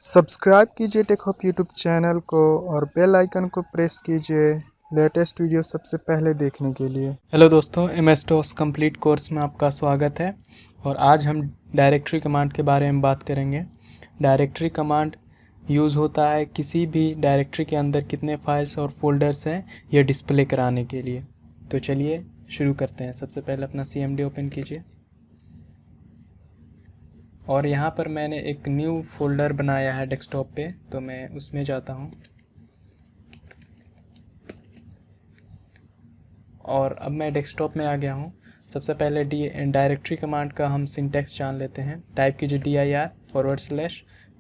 Subscribe कीजिए TechHub YouTube channel को और बेल आइकन को प्रेस कीजिए लेटेस्ट वीडियो सबसे पहले देखने के लिए। हेलो दोस्तों, MS DOS कंप्लीट कोर्स में आपका स्वागत है और आज हम डायरेक्टरी कमांड के बारे में बात करेंगे। डायरेक्टरी कमांड यूज़ होता है किसी भी डायरेक्टरी के अंदर कितने फाइल्स और फोल्डर्स हैं ये डिस्प्ले कराने के लिए। तो चलिए शुरू करते हैं। सबसे पहले अपना CMD ओपन कीजिए और यहाँ पर मैंने एक न्यू फोल्डर बनाया है डेस्कटॉप पे, तो मैं उसमें जाता हूँ और अब मैं डेस्कटॉप में आ गया हूँ। सबसे पहले डायरेक्टरी कमांड का हम सिंटैक्स जान लेते हैं। टाइप कीजिए dir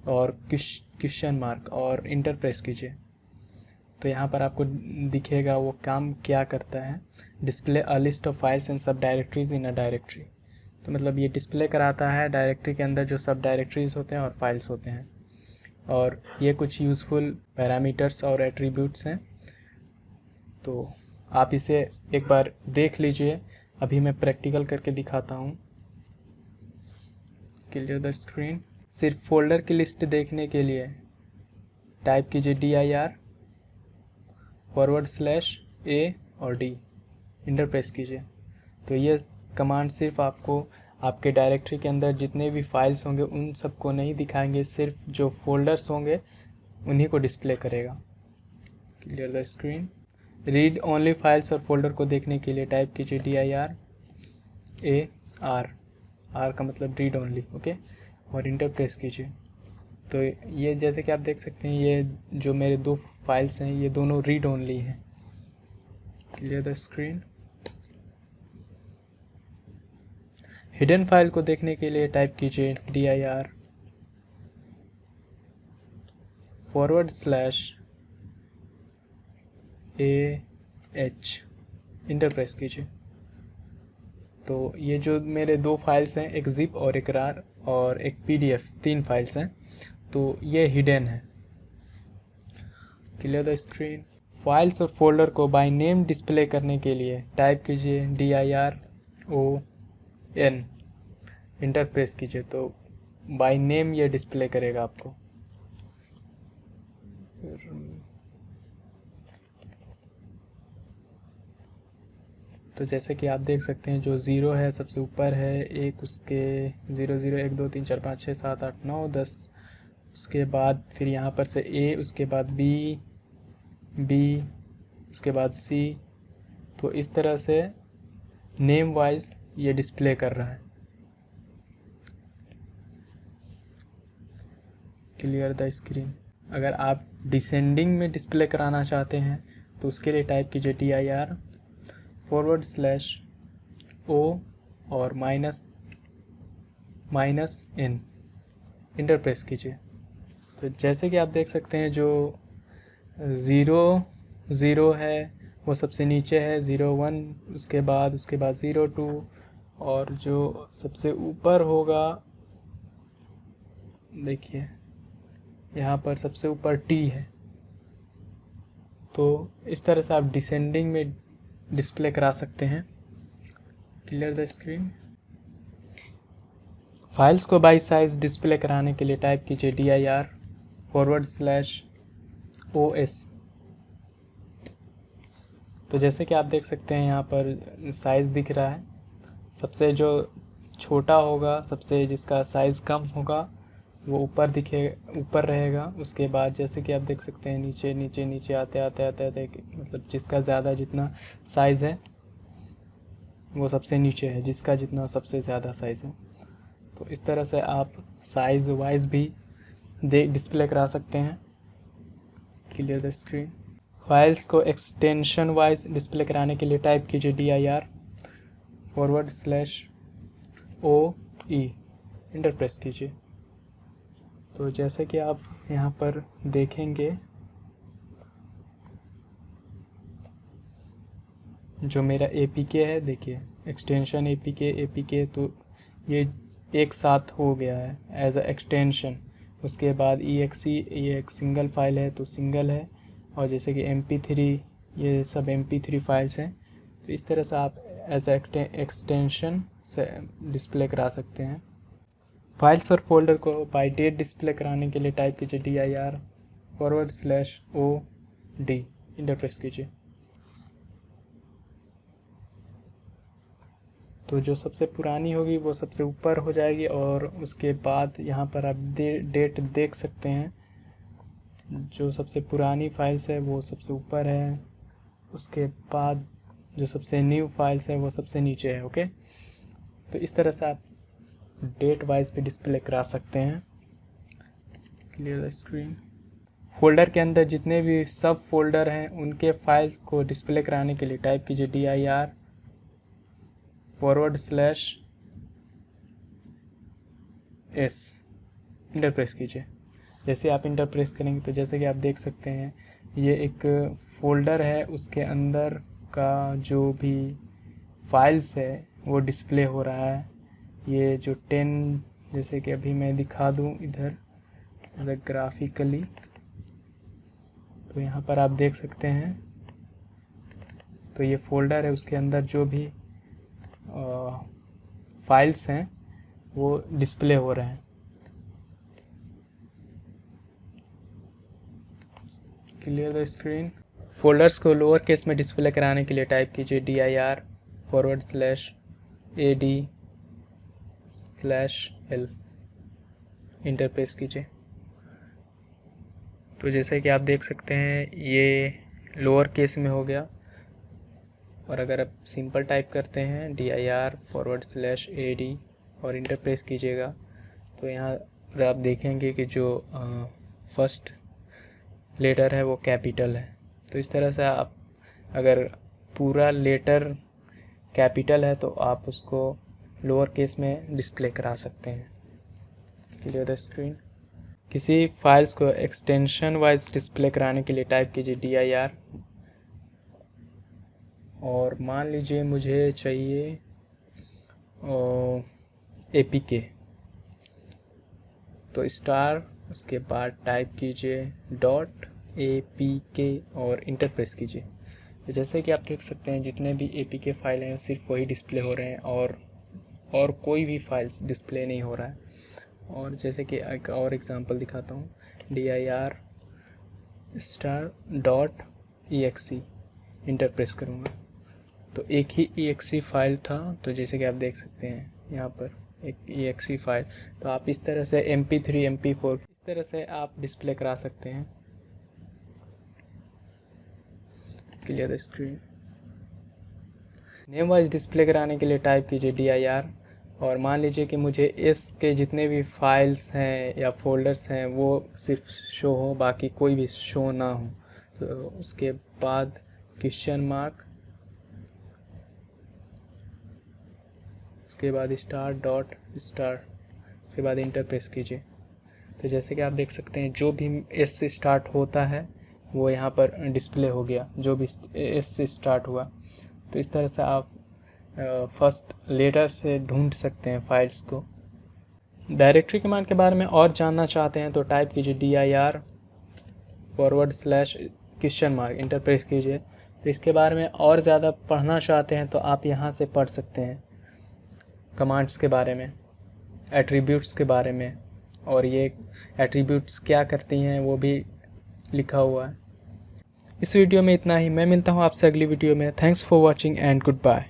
और क्वेश्चन मार्क और इंटर प्रेस कीजिए। तो यहाँ पर आपको दिखेगा वो काम क्या करता है। Display a list of files and सब डायरेक्टरीज इन अ डायरेक्टरी। तो मतलब ये डिस्प्ले कराता है डायरेक्टरी के अंदर जो सब डायरेक्टरीज होते हैं और फाइल्स होते हैं, और ये कुछ यूज़फुल पैरामीटर्स और एट्रीब्यूट्स हैं। तो आप इसे एक बार देख लीजिए। अभी मैं प्रैक्टिकल करके दिखाता हूँ। Clear the screen. सिर्फ फोल्डर की लिस्ट देखने के लिए टाइप कीजिए dir /a और d, इंटर प्रेस कीजिए। तो ये कमांड सिर्फ आपको आपके डायरेक्टरी के अंदर जितने भी फाइल्स होंगे उन सबको नहीं दिखाएंगे, सिर्फ जो फोल्डर्स होंगे उन्हीं को डिस्प्ले करेगा। Clear the screen. Read only files और फोल्डर को देखने के लिए टाइप कीजिए dir आर का मतलब रीड ओनली, ओके, और इंटर प्रेस कीजिए। तो ये जैसे कि आप देख सकते हैं ये जो मेरे दो फाइल्स हैं ये दोनों रीड ओनली हैं। Clear the screen. Hidden file को देखने के लिए टाइप कीजिए dir /ah, इंटर प्रेस कीजिए। तो ये जो मेरे दो फाइल्स हैं, एक zip और एक rar और एक PDF, 3 फाइल्स हैं, तो ये हिडन है। Clear the screen. फाइल्स और फोल्डर को बाय नेम डिस्प्ले करने के लिए टाइप कीजिए diron, इंटर प्रेस कीजिए। तो बाय नेम ये डिस्प्ले करेगा आपको। तो जैसे कि आप देख सकते हैं जो 0 है सबसे ऊपर है, एक उसके 0 0 1 2 3 4 5 6 7 8 9 10, उसके बाद फिर यहाँ पर से A, उसके बाद B, उसके बाद C। तो इस तरह से नेम वाइज ये डिस्प्ले कर रहा है। Clear the screen. अगर आप डिसेंडिंग में डिस्प्ले कराना चाहते हैं तो उसके लिए टाइप कीजिए dir /o और -n, इंटर प्रेस कीजिए। तो जैसे कि आप देख सकते हैं जो 0 है वो सबसे नीचे है, 0 1, उसके बाद 0 2, और जो सबसे ऊपर होगा देखिए यहाँ पर सबसे ऊपर T है। तो इस तरह से आप डिसेंडिंग में डिस्प्ले करा सकते हैं। Clear the screen. फाइल्स को बाई साइज डिस्प्ले कराने के लिए टाइप कीजिए dir /os। तो जैसे कि आप देख सकते हैं यहाँ पर साइज़ दिख रहा है। सबसे जो छोटा होगा, सबसे जिसका साइज़ कम होगा वो ऊपर रहेगा। उसके बाद जैसे कि आप देख सकते हैं नीचे नीचे नीचे आते मतलब जिसका ज़्यादा जितना साइज़ है वो सबसे नीचे है, जिसका जितना सबसे ज़्यादा साइज़ है। तो इस तरह से आप साइज़ वाइज भी डिस्प्ले करा सकते हैं। Clear the screen. फाइल्स को एक्सटेंशन वाइज डिस्प्ले कराने के लिए टाइप कीजिए dir /OE, इंटर प्रेस कीजिए। तो जैसे कि आप यहाँ पर देखेंगे जो मेरा APK है, देखिए एक्सटेंशन APK, तो ये एक साथ हो गया है एज अ एक्सटेंशन। उसके बाद exe, ये एक सिंगल फाइल है तो सिंगल है, और जैसे कि MP3, ये सब MP3 फाइल्स हैं। तो इस तरह से आप एज एक्सटेंशन से डिस्प्ले करा सकते हैं। फाइल्स और फोल्डर को बाय डेट डिस्प्ले कराने के लिए टाइप कीजिए dir/od, इंटर प्रेस कीजिए। तो जो सबसे पुरानी होगी वो सबसे ऊपर हो जाएगी और उसके बाद यहाँ पर आप डेट देख सकते हैं। जो सबसे पुरानी फाइल्स है वो सबसे ऊपर है, उसके बाद जो सबसे न्यू फाइल्स है वो सबसे नीचे है। ओके, तो इस तरह से आप डेट वाइज भी डिस्प्ले करा सकते हैं। Clear the screen. फोल्डर के अंदर जितने भी सब फोल्डर हैं उनके फाइल्स को डिस्प्ले कराने के लिए टाइप कीजिए dir/s, इंटर प्रेस कीजिए। जैसे आप इंटर प्रेस करेंगे तो जैसे कि आप देख सकते हैं ये एक फोल्डर है, उसके अंदर का जो भी फाइल्स है वो डिस्प्ले हो रहा है। ये जो 10, जैसे कि अभी मैं दिखा दूं इधर ग्राफिकली, तो यहाँ पर आप देख सकते हैं। तो ये फोल्डर है, उसके अंदर जो भी फाइल्स हैं वो डिस्प्ले हो रहे हैं। Clear the screen. फोल्डर्स को लोअर केस में डिस्प्ले कराने के लिए टाइप कीजिए dir/ad/l, इंटर प्रेस कीजिए। तो जैसे कि आप देख सकते हैं ये लोअर केस में हो गया। और अगर आप सिंपल टाइप करते हैं dir/ad और इंटर प्रेस कीजिएगा तो यहाँ पर आप देखेंगे कि जो फर्स्ट लेटर है वो कैपिटल है। तो इस तरह से आप अगर पूरा लेटर कैपिटल है तो आप उसको लोअर केस में डिस्प्ले करा सकते हैं। Clear the screen. किसी फाइल्स को एक्सटेंशन वाइज डिस्प्ले कराने के लिए टाइप कीजिए dir, और मान लीजिए मुझे चाहिए APK, तो स्टार उसके बाद टाइप कीजिए .apk और इंटर प्रेस कीजिए। तो जैसे कि आप देख सकते हैं जितने भी APK फाइल हैं सिर्फ वही डिस्प्ले हो रहे हैं और कोई भी फाइल्स डिस्प्ले नहीं हो रहा है। और जैसे कि एक और एग्जांपल दिखाता हूँ dir*.exe, इंटर प्रेस करूँगा तो एक ही exe फाइल था। तो जैसे कि आप देख सकते हैं यहाँ पर एक exe फाइल, तो आप इस तरह से MP3 MP4 इस तरह से आप डिस्प्ले करा सकते हैं। Clear the screen. Name wise display कराने के लिए टाइप कीजिए dir, और मान लीजिए कि मुझे इस के जितने भी फाइल्स हैं या फोल्डर्स हैं वो सिर्फ शो हो, बाकी कोई भी शो ना हो। तो उसके बाद क्वेश्चन मार्क, उसके बाद star.star, उसके बाद इंटर प्रेस कीजिए। तो जैसे कि आप देख सकते हैं जो भी S से स्टार्ट होता है वो यहाँ पर डिस्प्ले हो गया, जो भी S से स्टार्ट हुआ। तो इस तरह से आप फर्स्ट लेटर से ढूंढ सकते हैं फाइल्स को। डायरेक्टरी कमांड के बारे में और जानना चाहते हैं तो टाइप कीजिए dir/, इंटर प्रेस कीजिए। तो इसके बारे में और ज़्यादा पढ़ना चाहते हैं तो आप यहाँ से पढ़ सकते हैं कमांड्स के बारे में, एट्रीब्यूट्स के बारे में, और ये एट्रीब्यूट्स क्या करती हैं वो भी लिखा हुआ है। इस वीडियो में इतना ही। मैं मिलता हूँ आपसे अगली वीडियो में। Thanks for watching and good bye.